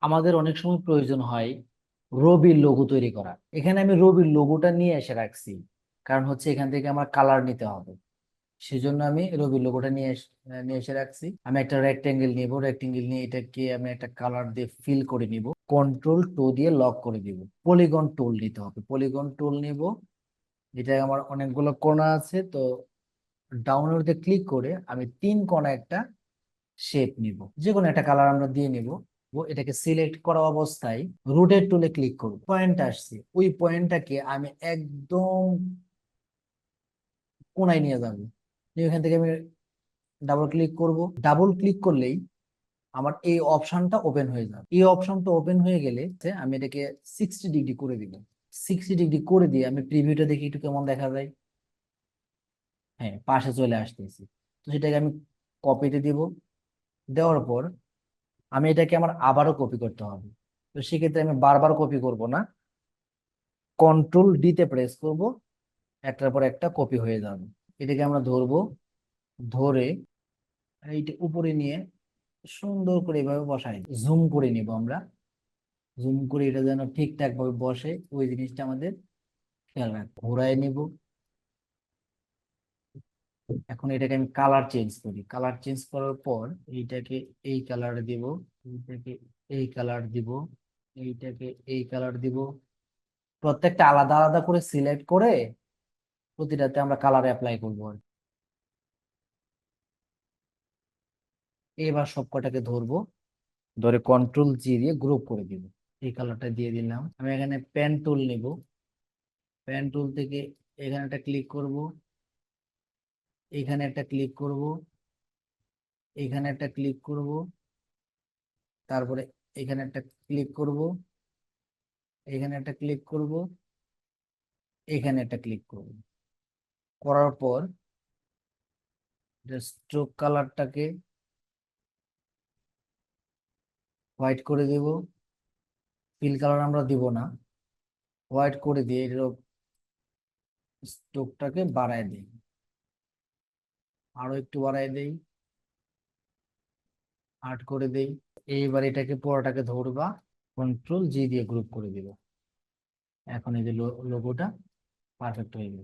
আমাদের অনেক সময় প্রয়োজন হয় রবির লোগো তৈরি করা। এখানে আমি রবির লোগোটা নিয়ে এসে রাখছি, কারণ হচ্ছে এখান থেকে আমার কালার নিতে হবে। সেজন্য আমি রবির লোগোটা নিয়ে এসে রাখছি। আমি একটা রেক্টেঙ্গেল নিব, রেক্টেঙ্গেল নিয়ে এটাকে আমি একটা কালার দিয়ে ফিল করে নিব, কন্ট্রোল 2 দিয়ে লক করে দিব। পলিগন টুল নিতে হবে, পলিগন টুল নিব। এটা আমার অনেকগুলো কোণা আছে, তো ডাউনলোডে ক্লিক করে আমি 3 কোণা একটা শেপ নিব, যে কোনো একটা কালার আমরা দিয়ে নিব। এটাকে সিলেক্ট করা অবস্থায় রোটেট টুলে ক্লিক করব, পয়েন্ট আসছে, ওই পয়েন্টটাকে আমি একদম কোনায় নিয়ে যাব। এখান থেকে আমি ডাবল ক্লিক করব, ডাবল ক্লিক করলেই আমার এই অপশনটা ওপেন হয়ে যাবে। এই অপশনটা ওপেন হয়ে গেলে আমি এটাকে 60 ডিগ্রি করে দিব। 60 ডিগ্রি করে দিয়ে আমি প্রিভিউটা দেখি একটু কেমন দেখা যায়। হ্যাঁ, পাশে চলে আসতেছি। তো সেটাকে আমি কপিতে দিব। দেওয়ার পর আমি এটাকে আমার আবারও কপি করতে হবে। তো সেক্ষেত্রে আমি বারবার কপি করব না, কন্ট্রোল D তে প্রেস করব, একটার পর একটা কপি হয়ে যাবে। এটাকে আমরা ধরবো, ধরে এইটা উপরে নিয়ে সুন্দর করে এভাবে বসাই জুম করে নিব আমরা। জুম করে এটা যেন ঠিকঠাক ভাবে বসে, ওই জিনিসটা আমাদের খেয়াল রাখবো। ঘোরায় নিব। এখন এটাকে আমি কালার চেঞ্জ করি, কালার চেঞ্জ করার পর এইটাকে এই কালার দিব, এইটাকে এই কালার দিব, এইটাকে এই কালার দিব। প্রত্যেকটা আলাদা আলাদা করে সিলেক্ট করে প্রতিটাতে আমরা কালার অ্যাপ্লাই করবো আর কি। এবার সবকটাকে ধরবো, ধরে কন্ট্রোল G দিয়ে গ্রুপ করে দিব। এই কালারটা দিয়ে দিলাম। আমি এখানে পেন টুল নিব, পেন টুল থেকে এখানে একটা ক্লিক করব, এখানে একটা ক্লিক করব, এখানে একটা ক্লিক করব, তারপরে এখানে একটা ক্লিক করব, এখানে একটা ক্লিক করব, এখানে একটা ক্লিক করব। করার পর স্ট্রোক কালারটাকে হোয়াইট করে দেব। ফিল কালার আমরা দিব না, হোয়াইট করে দিয়ে এর স্ট্রোকটাকে বাড়ায় দিই, আরো একটু বাড়ায় দেই, 8 করে দেই। এইবার এটাকে পুরোটাকে ধরবা, কন্ট্রোল G দিয়ে গ্রুপ করে দিব। এখন এই যে লোগোটা পারফেক্ট হয়ে গেল।